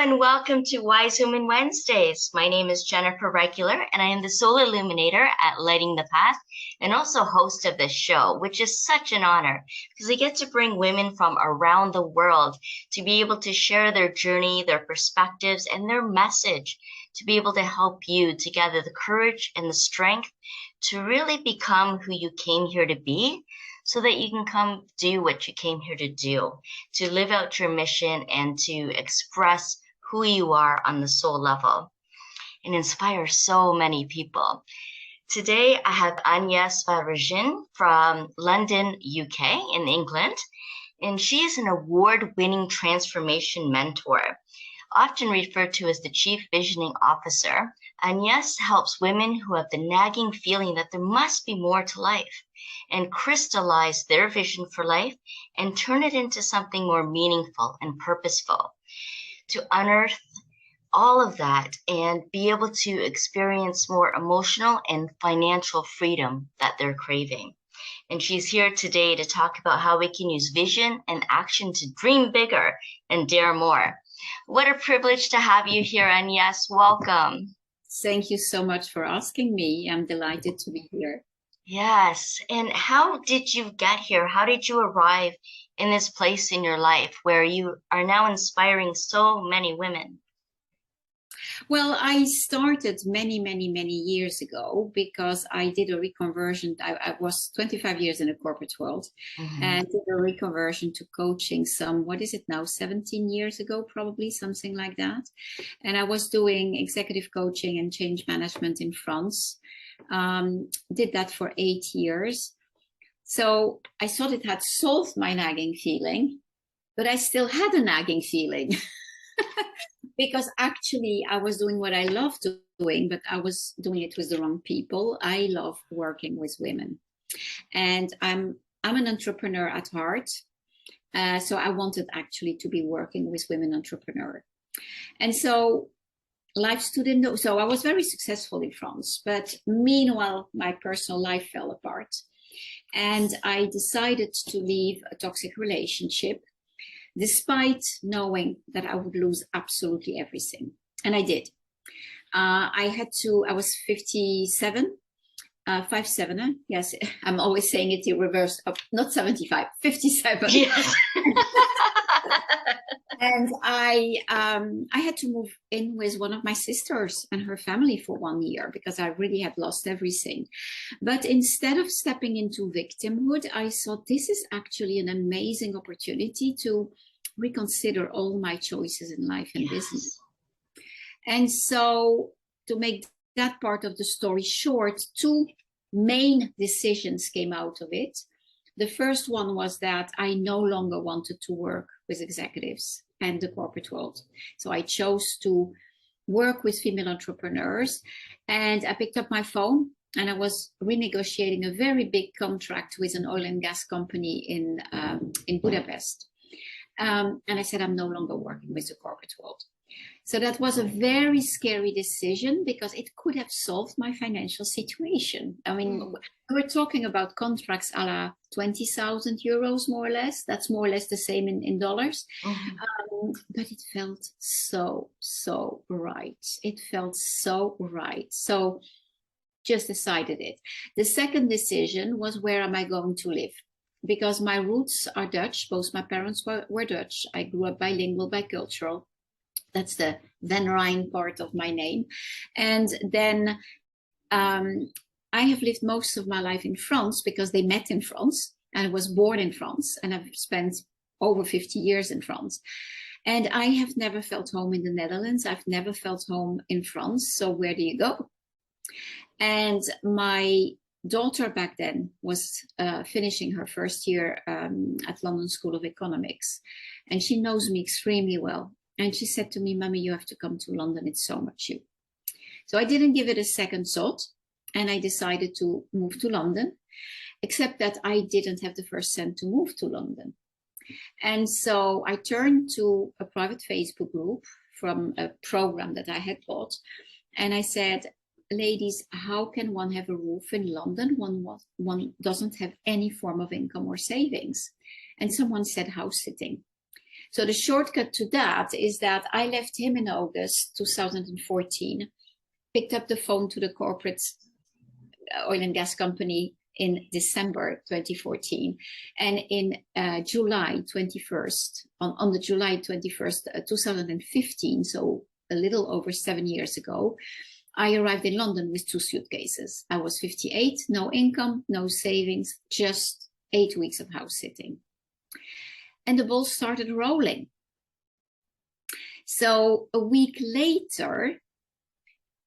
and welcome to Wise Women Wednesdays. My name is Jennifer Regular, and I am the Soul Illuminator at Lighting the Path and also host of this show, which is such an honor because I get to bring women from around the world to be able to share their journey, their perspectives, and their message to be able to help you to gather the courage and the strength to really become who you came here to be, so that you can come do what you came here to do, to live out your mission and to express who you are on the soul level and inspire so many people. Today, I have Agnes Varajin from London, UK in England, and she is an award-winning transformation mentor, often referred to as the Chief Visioning Officer. Agnes helps women who have the nagging feeling that there must be more to life and crystallize their vision for life and turn it into something more meaningful and purposeful, to unearth all of that and be able to experience more emotional and financial freedom that they're craving. And she's here today to talk about how we can use vision and action to dream bigger and dare more. What a privilege to have you here, Agnes. Welcome. Thank you so much for asking me. I'm delighted to be here. Yes. And how did you get here? How did you arrive in this place in your life where you are now inspiring so many women? Well, I started many years ago because I did a reconversion. I was 25 years in the corporate world and did a reconversion to coaching some, what is it now, 17 years ago, probably something like that. And I was doing executive coaching and change management in France. Did that for 8 years. So I thought it had solved my nagging feeling, but I still had a nagging feeling. Because actually I was doing what I love doing, but I was doing it with the wrong people. I love working with women, and I'm an entrepreneur at heart. So I wanted actually to be working with women entrepreneurs. And so life stood in the, so I was very successful in France, but meanwhile, my personal life fell apart. And I decided to leave a toxic relationship, despite knowing that I would lose absolutely everything. And I did. I was 57, 5'7", yes, I'm always saying it in reverse, not 75, 57. Yes. And I had to move in with one of my sisters and her family for 1 year because I really had lost everything. But instead of stepping into victimhood, I thought this is actually an amazing opportunity to reconsider all my choices in life and business. And so, to make that part of the story short, 2 main decisions came out of it. The first one was that I no longer wanted to work with executives and the corporate world. So I chose to work with female entrepreneurs, and I picked up my phone and I was renegotiating a very big contract with an oil and gas company in Budapest. And I said, I'm no longer working with the corporate world. So that was a very scary decision because it could have solved my financial situation. I mean, we're talking about contracts a la 20,000 euros, more or less. That's more or less the same in dollars. But it felt so right. It felt so right. So just decided it. The second decision was, where am I going to live? Because my roots are Dutch. Both my parents were Dutch. I grew up bilingual, bicultural. That's the Rhijn part of my name. And then I have lived most of my life in France because they met in France, and I was born in France, and I've spent over 50 years in France. And I have never felt home in the Netherlands. I've never felt home in France. So where do you go? And my daughter back then was finishing her first year at London School of Economics, and she knows me extremely well. And she said to me, Mommy, you have to come to London. It's so much you. So I didn't give it a second thought, and I decided to move to London, except that I didn't have the first cent to move to London. And so I turned to a private Facebook group from a program that I had bought, and I said, ladies, how can one have a roof in London when one doesn't have any form of income or savings? And someone said house sitting. So the shortcut to that is that I left him in August 2014, picked up the phone to the corporate oil and gas company in December 2014, and in July 21st, on the July 21st, 2015, so a little over 7 years ago, I arrived in London with 2 suitcases. I was 58, no income, no savings, just 8 weeks of house sitting. And the ball started rolling. So a week later,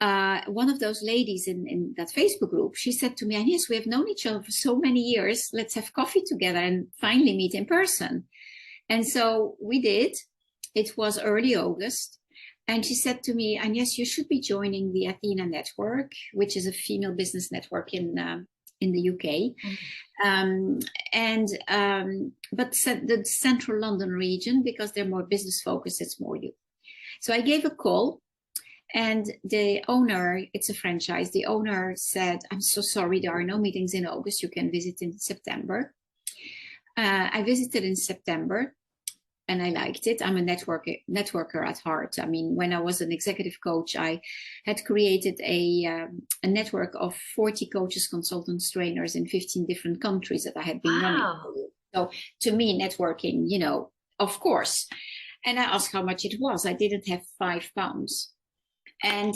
one of those ladies in that Facebook group, she said to me, Agnes, we have known each other for so many years. Let's have coffee together and finally meet in person. And so we did. It was early August. And she said to me, Agnes, you should be joining the Athena Network, which is a female business network in the UK. But the central London region, because they're more business focused, it's more you. So I gave a call, and the owner, it's a franchise, the owner said, I'm so sorry, there are no meetings in August, you can visit in September. I visited in September, and I liked it. I'm a networker at heart. I mean, when I was an executive coach, I had created a network of 40 coaches, consultants, trainers in 15 different countries that I had been running. So to me, networking, you know, of course. And I asked how much it was. I didn't have £5. And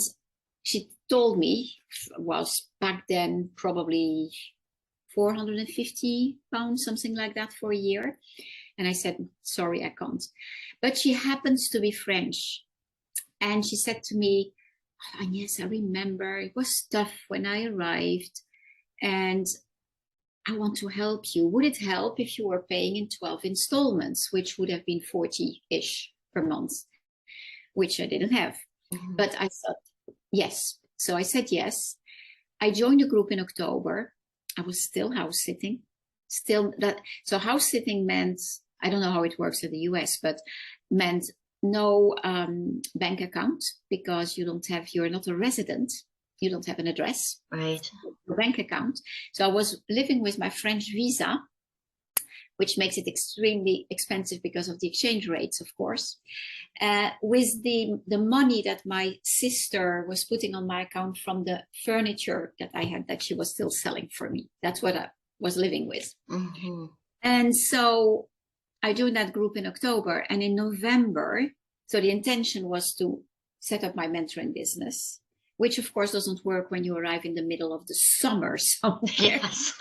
she told me it was back then probably £450, something like that, for a year. And I said, sorry, I can't. But she happens to be French. And she said to me, oh, Agnes, I remember it was tough when I arrived, and I want to help you. Would it help if you were paying in 12 installments, which would have been 40-ish per month, which I didn't have. But I thought, yes. So I said yes. I joined the group in October. I was still house sitting. So house sitting meant, I don't know how it works in the US, but meant no bank account, because you're not a resident. You don't have an address. Right. A bank account. So I was living with my French visa, which makes it extremely expensive because of the exchange rates, of course. With the money that my sister was putting on my account from the furniture that I had, that she was still selling for me. That's what I was living with. And so I joined that group in October, and in November, so the intention was to set up my mentoring business, which of course doesn't work when you arrive in the middle of the summer somewhere. Yes.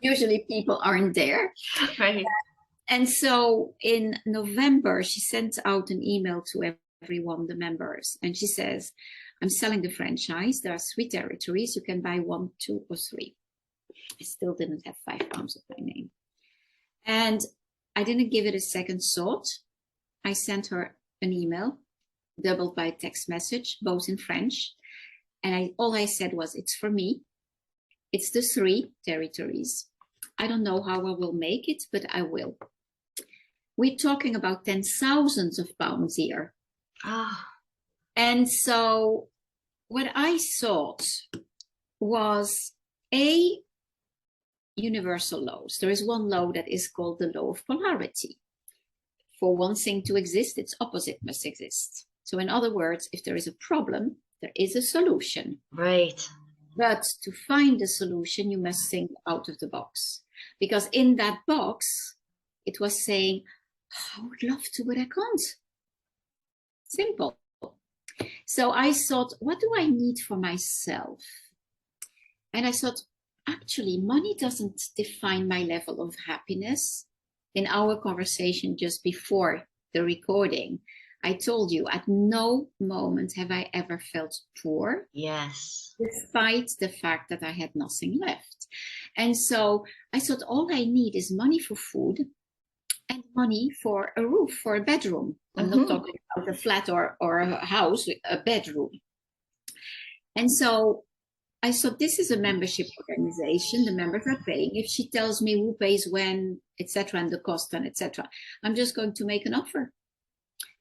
Usually people aren't there. Right. And so in November, she sent out an email to everyone, the members, and she says, I'm selling the franchise. There are 3 territories. You can buy 1, 2, or 3. I still didn't have £5 of my name. And I didn't give it a second thought. I sent her an email, doubled by a text message, both in French. And all I said was, it's for me. It's the 3 territories. I don't know how I will make it, but I will. We're talking about £10,000s of pounds here. And so what I thought was universal laws. There is one law that is called the law of polarity. For one thing to exist, its opposite must exist. So in other words, if there is a problem, there is a solution. Right. But to find the solution, you must think out of the box. Because in that box, it was saying, oh, I would love to, but I can't. Simple. So I thought, what do I need for myself? And I thought, actually, money doesn't define my level of happiness. In our conversation just before the recording, I told you at no moment have I ever felt poor. Yes. Despite the fact that I had nothing left. And so I thought, all I need is money for food and money for a roof, for a bedroom. I'm not talking about a flat or a house, a bedroom. And so I thought, this is a membership organization. The members are paying. If she tells me who pays when, etc., and the cost and etc., I'm just going to make an offer.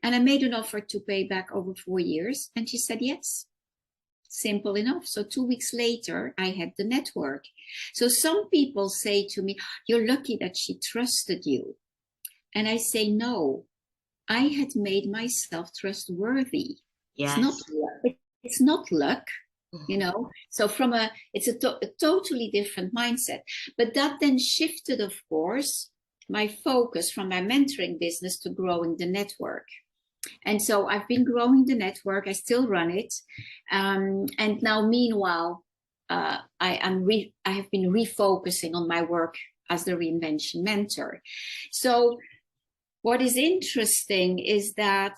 And I made an offer to pay back over 4 years, and she said yes. Simple enough. So 2 weeks later, I had the network. So some people say to me, you're lucky that she trusted you. And I say, no, I had made myself trustworthy. Yes. It's not luck, you know. So it's a totally different mindset. But that then shifted, of course, my focus from my mentoring business to growing the network. And so I've been growing the network. I still run it. And now, meanwhile, I have been refocusing on my work as the reinvention mentor. So what is interesting is that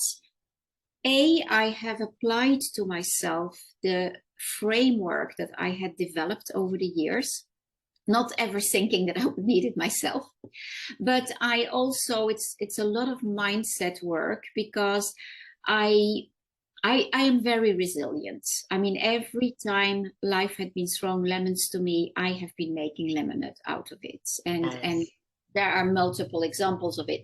I have applied to myself the framework that I had developed over the years, not ever thinking that I would need it myself. But I also, it's a lot of mindset work, because I am very resilient. I mean, every time life had been throwing lemons to me, I have been making lemonade out of it. And there are multiple examples of it.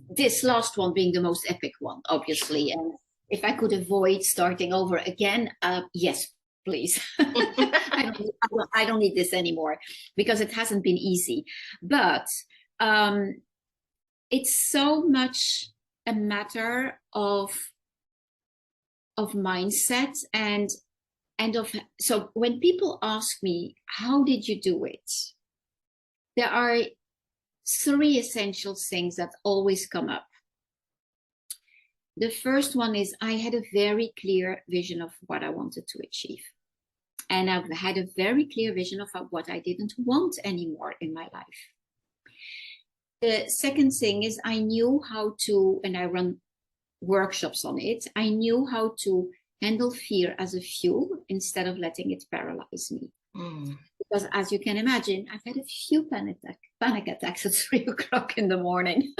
This last one being the most epic one, obviously. And if I could avoid starting over again, yes, please. I don't need this anymore, because it hasn't been easy. But it's so much a matter of mindset and so when people ask me, how did you do it? There are 3 essential things that always come up. The first one is I had a very clear vision of what I wanted to achieve. And I've had a very clear vision of what I didn't want anymore in my life. The second thing is I knew how to, and I run workshops on it, I knew how to handle fear as a fuel instead of letting it paralyze me. Because as you can imagine, I've had a few panic attacks at 3 o'clock in the morning,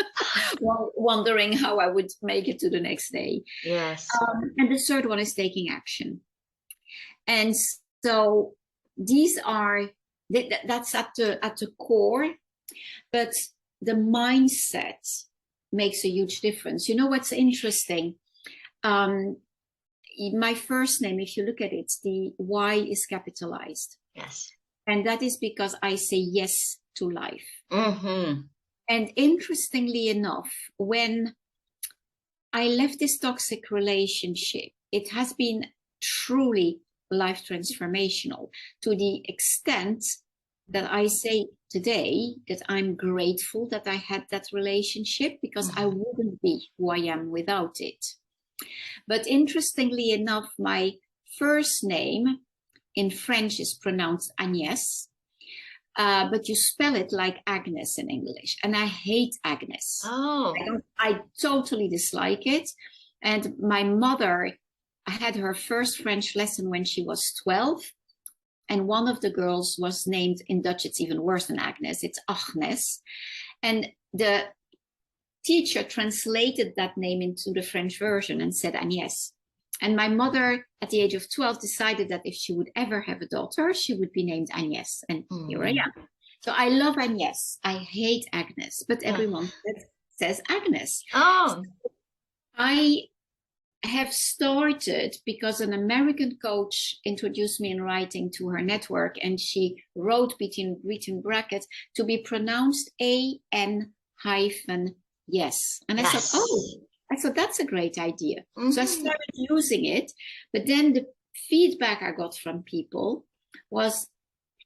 wondering how I would make it to the next day. Yes. And the third one is taking action. And so these are, that's at the core, but the mindset makes a huge difference. You know what's interesting? My first name, if you look at it, the Y is capitalized. Yes. And that is because I say yes to life. Mm-hmm. And interestingly enough, when I left this toxic relationship, it has been truly life transformational, to the extent that I say today that I'm grateful that I had that relationship, because I wouldn't be who I am without it. But interestingly enough, my first name in French is pronounced Agnès, but you spell it like Agnes in English. And I hate Agnes. Oh. I totally dislike it. And my mother had her first French lesson when she was 12. And one of the girls was named, in Dutch, it's even worse than Agnes, it's Agnes. And the teacher translated that name into the French version and said Agnès. And my mother, at the age of 12, decided that if she would ever have a daughter, she would be named Agnès. And here I am. So I love Agnès. I hate Agnes, but everyone says Agnes. Oh. I have started because an American coach introduced me in writing to her network, and she wrote between brackets to be pronounced A-N-yes. And I thought, that's a great idea. So I started using it, but then the feedback I got from people was,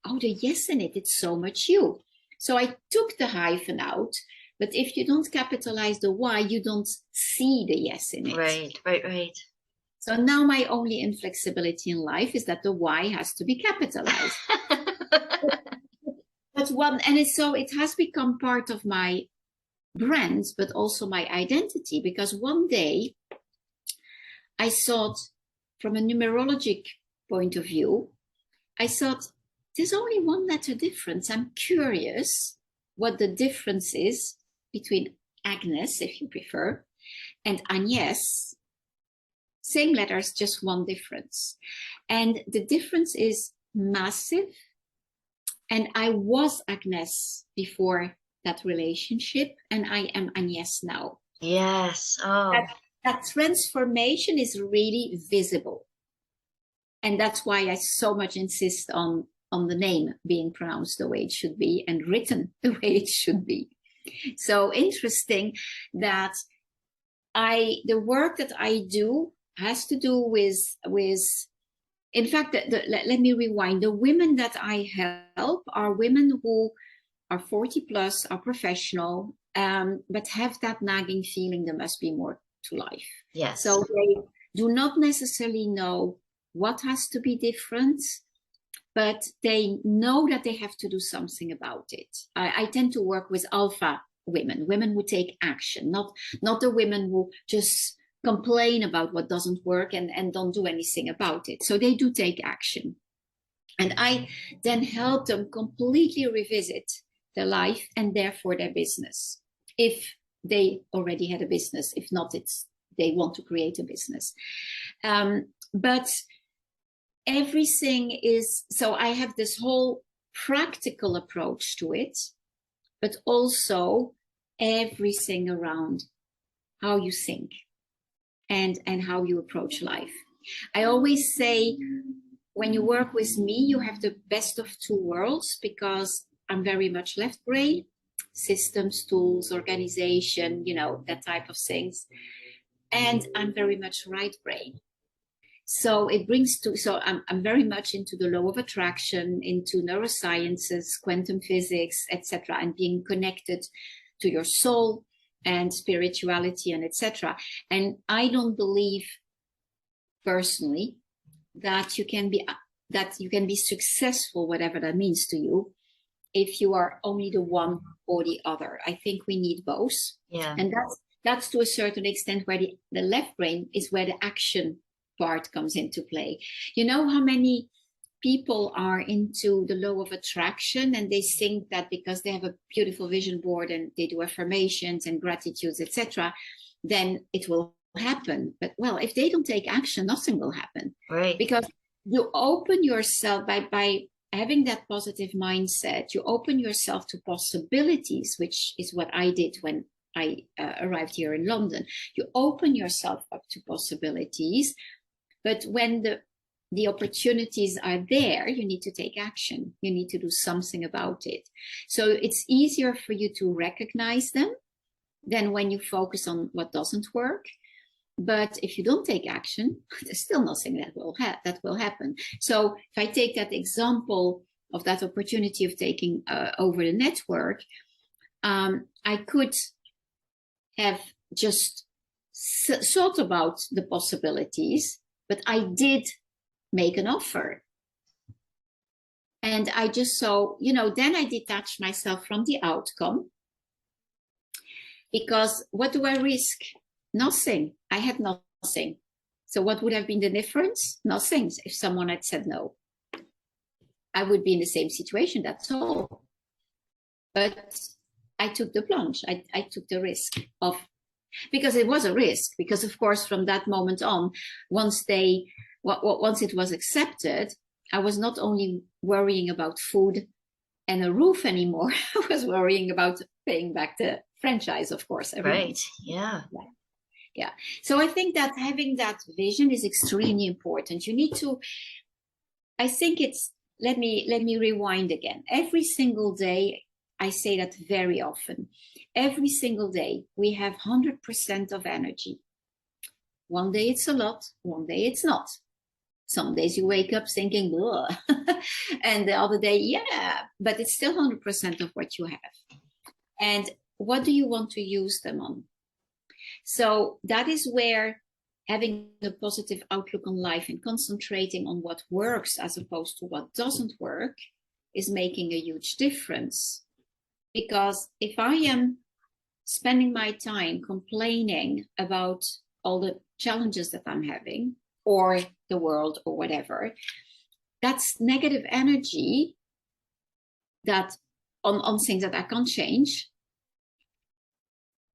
oh, the yes in it, it's so much you. So I took the hyphen out, but if you don't capitalize the Y, you don't see the yes in it. Right. So now my only inflexibility in life is that the Y has to be capitalized. It has become part of my brand, but also my identity, because one day I thought, from a numerologic point of view, I thought, there's only one letter difference. I'm curious what the difference is between Agnes, if you prefer, and Agnès. Same letters, just one difference. And the difference is massive. And I was Agnes before that relationship, and I am Agnès now. Yes. Oh. That transformation is really visible. And that's why I so much insist on the name being pronounced the way it should be and written the way it should be. So interesting that the work that I do has to do with in fact, let me rewind. The women that I help are women who are 40 plus, are professional, but have that nagging feeling there must be more to life. Yes. So they do not necessarily know what has to be different, but they know that they have to do something about it. I tend to work with alpha women who take action, not the women who just complain about what doesn't work and don't do anything about it. So they do take action. And I then help them completely revisit their life and therefore their business. If they already had a business, if not, they want to create a business. But everything is, so I have this whole practical approach to it, but also everything around how you think and how you approach life. I always say, when you work with me, you have the best of two worlds, because I'm very much left brain, systems, tools, organization, that type of things. And I'm very much right brain. So I'm very much into the law of attraction, into neurosciences, quantum physics, etc., and being connected to your soul and spirituality and etc. And I don't believe personally that you can be successful, whatever that means to you, if you are only the one or the other. I think we need both. Yeah. And that's to a certain extent where the left brain is where the action part comes into play. You know how many people are into the law of attraction, and they think that because they have a beautiful vision board and they do affirmations and gratitudes, etc., then it will happen. But well, if they don't take action, nothing will happen. Right. Because you open yourself by having that positive mindset, you open yourself to possibilities, which is what I did when I arrived here in London. You open yourself up to possibilities, but when the opportunities are there, you need to take action. You need to do something about it. So it's easier for you to recognize them than when you focus on what doesn't work. But if you don't take action, there's still nothing that will happen. So if I take that example of that opportunity of taking over the network, I could have just thought about the possibilities, but I did make an offer. And I just saw, then I detached myself from the outcome, because what do I risk? Nothing. I had nothing. So what would have been the difference? Nothing. If someone had said no, I would be in the same situation. That's all. But I took the plunge. I took the risk because it was a risk. Because of course, from that moment on, once it was accepted, I was not only worrying about food and a roof anymore. I was worrying about paying back the franchise, of course. Right. Yeah. Yeah. So I think that having that vision is extremely important. You need to, I think let me rewind again. Every single day, I say that very often. Every single day, we have 100% of energy. One day it's a lot, one day it's not. Some days you wake up thinking, ugh. And the other day, yeah, but it's still 100% of what you have. And what do you want to use them on? So that is where having a positive outlook on life and concentrating on what works as opposed to what doesn't work is making a huge difference. Because if I am spending my time complaining about all the challenges that I'm having, or the world, or whatever, that's negative energy that on things that I can't change,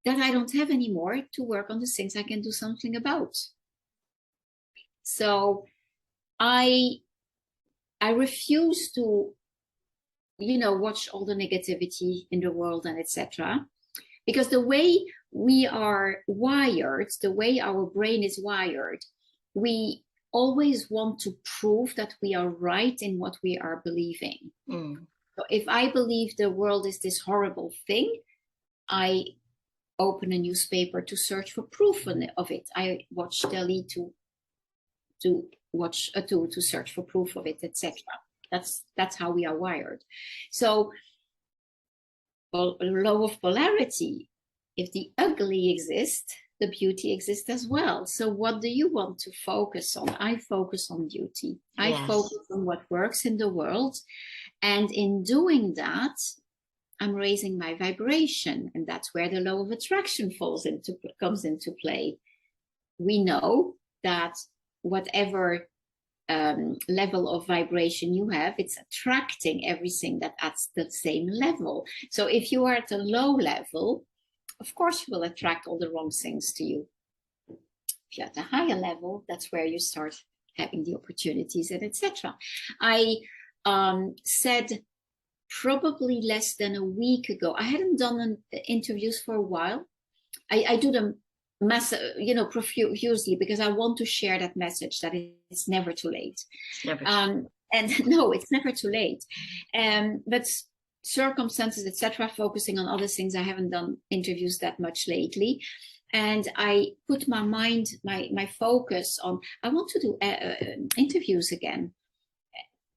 that I don't have anymore to work on the things I can do something about. So I refuse to, watch all the negativity in the world and etc. Because the way we are wired, the way our brain is wired, we always want to prove that we are right in what we are believing. So if I believe the world is this horrible thing, I open a newspaper to search for proof of it. I watch telly to search for proof of it, etc. That's how we are wired. So, law of polarity. If the ugly exists, the beauty exists as well. So what do you want to focus on? I focus on beauty. I focus on what works in the world. And in doing that, I'm raising my vibration. And that's where the law of attraction comes into play. We know that whatever level of vibration you have, it's attracting everything that's at the same level. So if you are at a low level, of course you will attract all the wrong things to you. If you're at a higher level, that's where you start having the opportunities and etc. I said probably less than a week ago, I hadn't done interviews for a while. I do them profusely, because I want to share that message that it's never too late. And no, it's never too late. But circumstances, etc., focusing on other things, I haven't done interviews that much lately. And I put my mind, my focus on, I want to do interviews again.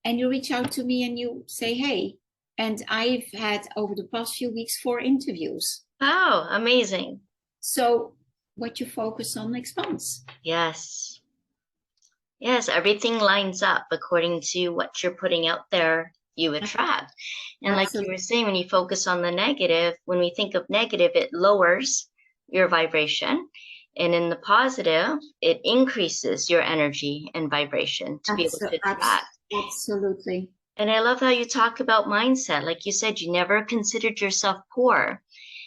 And you reach out to me and you say, hey, and I've had over the past few weeks 4 interviews. Oh, amazing. So what you focus on expands. Yes. Yes, everything lines up according to what you're putting out there, you attract. And like you were saying, when you focus on the negative, when we think of negative, it lowers your vibration. And in the positive, it increases your energy and vibration to be able to attract. Absolutely. And I love how you talk about mindset. Like you said, you never considered yourself poor.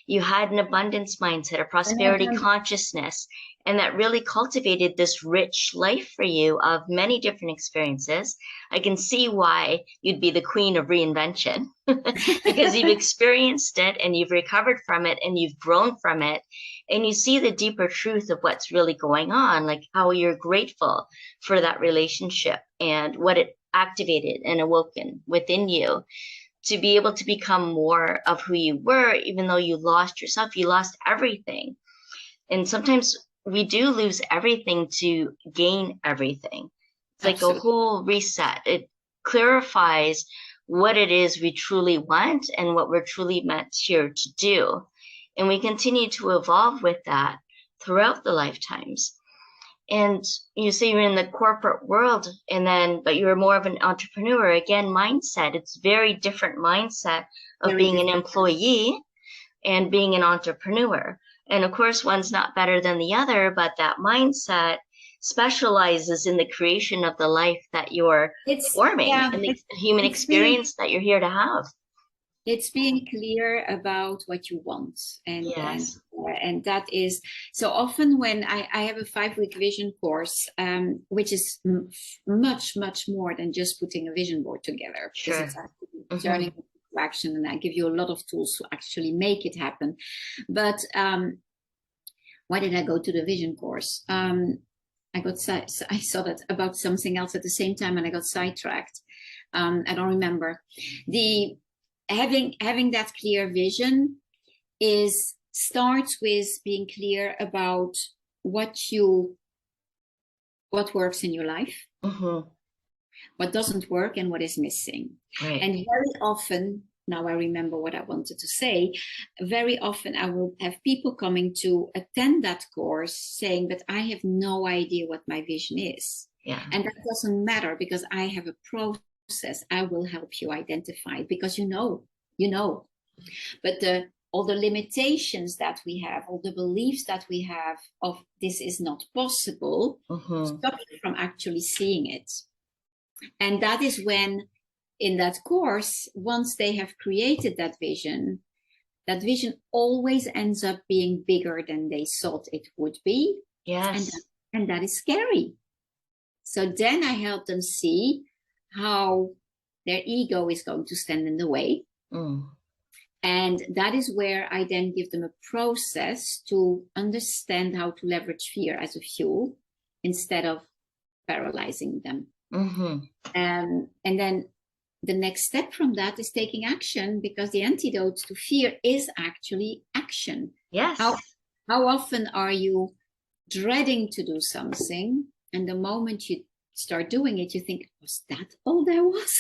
You had an abundance mindset, a prosperity consciousness, and that really cultivated this rich life for you of many different experiences. I can see why you'd be the queen of reinvention because you've experienced it and you've recovered from it and you've grown from it. And you see the deeper truth of what's really going on, like how you're grateful for that relationship and what it activated and awoken within you to be able to become more of who you were, even though you lost yourself, you lost everything. And sometimes we do lose everything to gain everything. It's like a whole reset. It clarifies what it is we truly want and what we're truly meant here to do. And we continue to evolve with that throughout the lifetimes. And you say you're in the corporate world but you're more of an entrepreneur. Again, mindset, it's very different mindset of being an employee and being an entrepreneur. And of course, one's not better than the other, but that mindset specializes in the creation of the life that you're forming and the human experience that you're here to have. It's being clear about what you want. And that is, so often when I have a 5-week vision course, which is much, much more than just putting a vision board together. Because it's actually turning into action, and I give you a lot of tools to actually make it happen. But why did I go to the vision course? I saw that about something else at the same time, and I got sidetracked. I don't remember. Having that clear vision starts with being clear about what works in your life, what doesn't work, and what is missing. Right. And very often, now I remember what I wanted to say, very often I will have people coming to attend that course saying, but I have no idea what my vision is. Yeah. And that doesn't matter, because I have a process. I will help you identify it, because you know. But all the limitations that we have, all the beliefs that we have of this is not possible, stop you from actually seeing it. And that is when, in that course, once they have created that vision always ends up being bigger than they thought it would be. Yes. And that is scary. So then I help them see how their ego is going to stand in the way. And that is where I then give them a process to understand how to leverage fear as a fuel instead of paralyzing them. And then the next step from that is taking action, because the antidote to fear is actually action. Yes. How often are you dreading to do something, and the moment you start doing it, you think, was that all there was?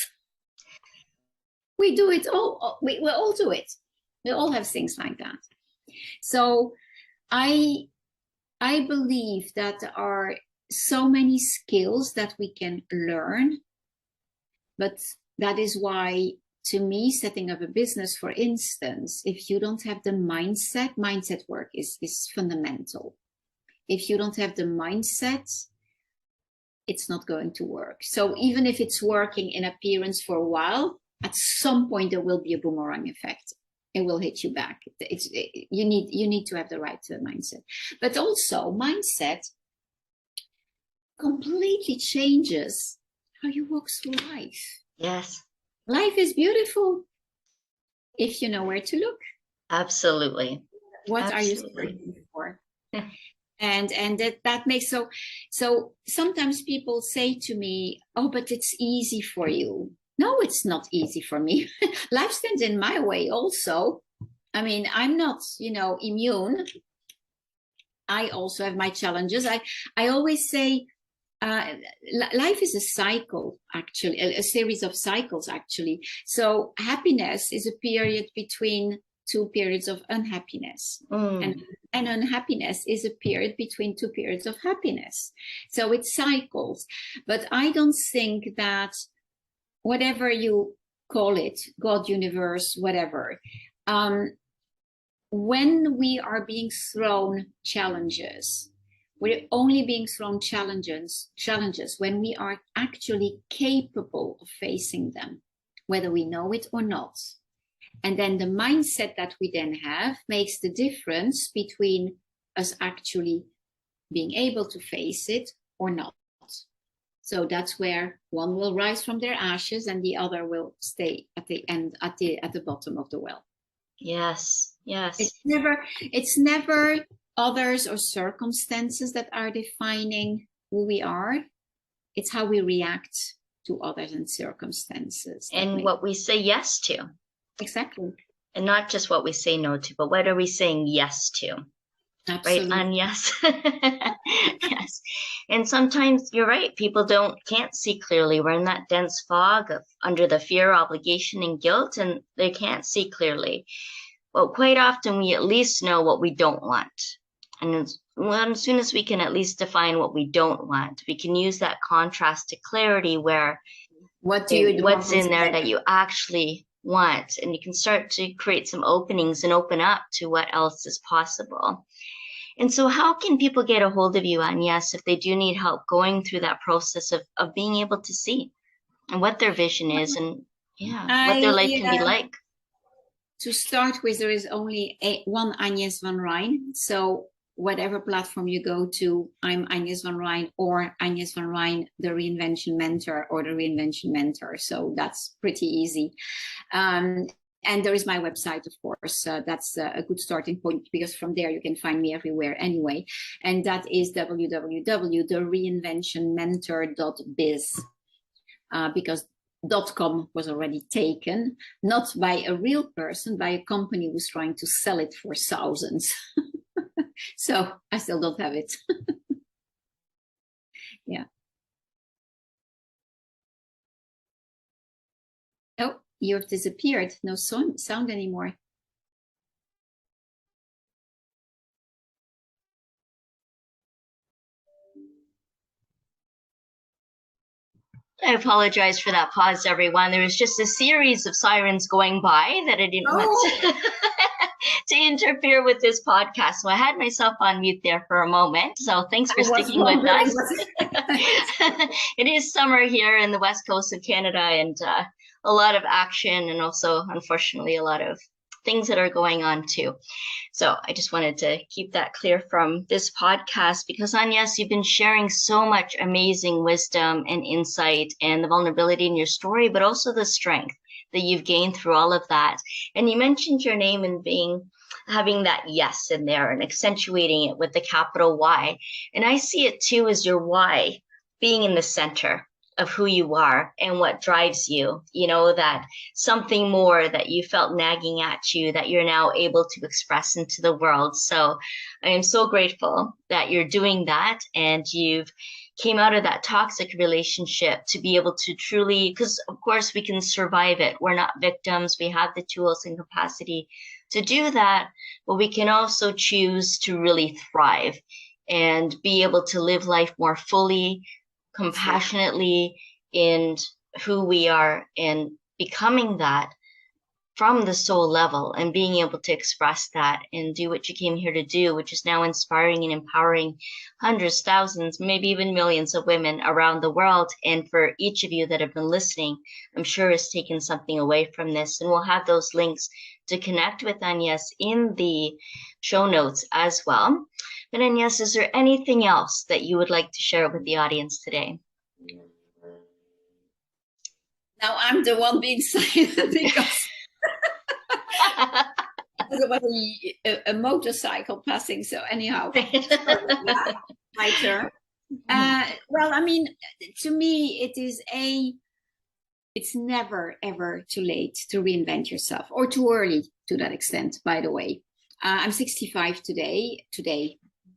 We do it all. We all do it. We all have things like that. So I believe that there are so many skills that we can learn, but that is why, to me, setting up a business, for instance, if you don't have the mindset work is fundamental. If you don't have the mindset, it's not going to work. So even if it's working in appearance for a while, at some point there will be a boomerang effect. It will hit you back. You need to have the right mindset. But also, mindset completely changes how you walk through life. Yes. Life is beautiful if you know where to look. Absolutely. What are you searching for? And that makes so sometimes people say to me, oh, but it's easy for you. No, it's not easy for me. Life stands in my way also. I mean, I'm not, immune. I also have my challenges. I always say, life is a cycle, actually, a series of cycles, actually. So happiness is a period between two periods of unhappiness. And unhappiness is a period between two periods of happiness. So it cycles. But I don't think that, whatever you call it, God, universe, whatever, when we are being thrown challenges, we're only being thrown challenges when we are actually capable of facing them, whether we know it or not. And then the mindset that we then have makes the difference between us actually being able to face it or not. So that's where one will rise from their ashes and the other will stay at the end, at the bottom of the well. Yes. It's never others or circumstances that are defining who we are. It's how we react to others and circumstances. And what we say yes to. Exactly. And not just what we say no to, but what are we saying yes to? Absolutely. Right? Yes. Yes. And sometimes you're right. People can't see clearly. We're in that dense fog of under the fear, obligation, and guilt, and they can't see clearly. Well, quite often we at least know what we don't want. And as soon as we can at least define what we don't want, we can use that contrast to clarity where what's in there that you actually want. And you can start to create some openings and open up to what else is possible. And so how can people get a hold of you, Agnes, if they do need help going through that process of being able to see and what their vision is and what their life can be like? To start with, there is only one Agnes van Rhijn. So whatever platform you go to, I'm Agnes van Rhijn or Agnes van Rhijn, the Reinvention Mentor or the Reinvention Mentor. So that's pretty easy. And there is my website, of course. That's a good starting point, because from there you can find me everywhere anyway. And that is www.thereinventionmentor.biz, because .com was already taken, not by a real person, by a company who's trying to sell it for thousands. So I still don't have it. Yeah. Oh, you have disappeared. No sound anymore. I apologize for that pause, everyone. There was just a series of sirens going by that I didn't want to interfere with this podcast. So I had myself on mute there for a moment. So thanks for sticking with us. It is summer here in the west coast of Canada, and a lot of action, and also, unfortunately, a lot of things that are going on too. So I just wanted to keep that clear from this podcast, because Agnes, you've been sharing so much amazing wisdom and insight and the vulnerability in your story, but also the strength that you've gained through all of that. And you mentioned your name and having that yes in there and accentuating it with the capital Y. And I see it too as your why being in the center of who you are and what drives you, you know, that something more that you felt nagging at you that you're now able to express into the world. So I am so grateful that you're doing that, and you've came out of that toxic relationship to be able to truly, because of course we can survive it. We're not victims. We have the tools and capacity to do that, but we can also choose to really thrive and be able to live life more fully, compassionately, in who we are, and becoming that from the soul level, and being able to express that and do what you came here to do, which is now inspiring and empowering hundreds, thousands, maybe even millions of women around the world. And for each of you that have been listening, I'm sure has taken something away from this. And we'll have those links to connect with Agnes in the show notes as well. But Agnes, is there anything else that you would like to share with the audience today? Now I'm the one being silent because there was a motorcycle passing. So anyhow, my turn. Well, I mean, to me, it's never ever too late to reinvent yourself, or too early to that extent, by the way. I'm 65 today,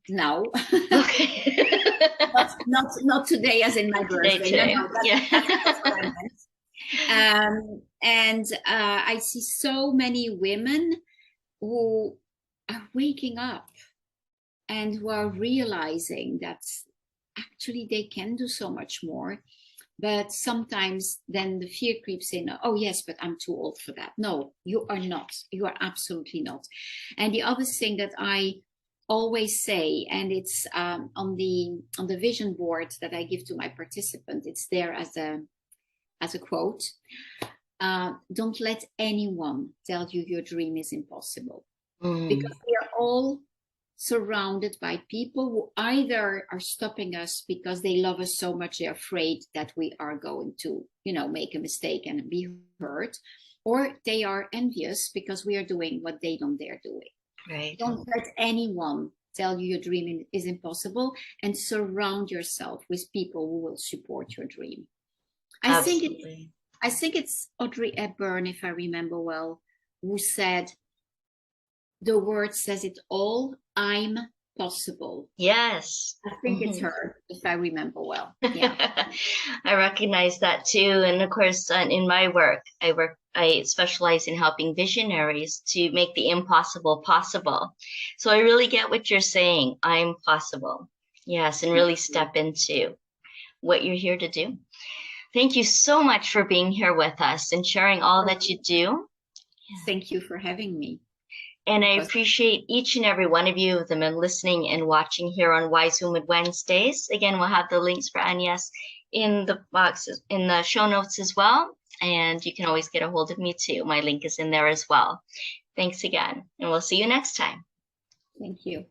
now. Okay. not today as in my birthday. Today. No, that's what I meant. And I see so many women who are waking up and who are realizing that actually they can do so much more. But sometimes then the fear creeps in. Oh yes, but I'm too old for that. No, you are not. You are absolutely not. And the other thing that I always say, and it's on the vision board that I give to my participant, it's there as a quote. Don't let anyone tell you your dream is impossible. Because we are all surrounded by people who either are stopping us because they love us so much they're afraid that we are going to, make a mistake and be hurt, or they are envious because we are doing what they don't dare doing. Right. Don't let anyone tell you your dream is impossible, and surround yourself with people who will support your dream. I think it's Audrey Hepburn, if I remember well, who said, the word says it all, I'm possible. Yes. I think it's her, if I remember well. Yeah. I recognize that too. And of course, in my work, I specialize in helping visionaries to make the impossible possible. So I really get what you're saying. I'm possible. Yes. And really step into what you're here to do. Thank you so much for being here with us and sharing all that you do. Thank you for having me. And I appreciate each and every one of you that have been listening and watching here on Wise Woman Wednesdays. Again, we'll have the links for Agnes in the boxes, in the show notes as well. And you can always get a hold of me too. My link is in there as well. Thanks again, and we'll see you next time. Thank you.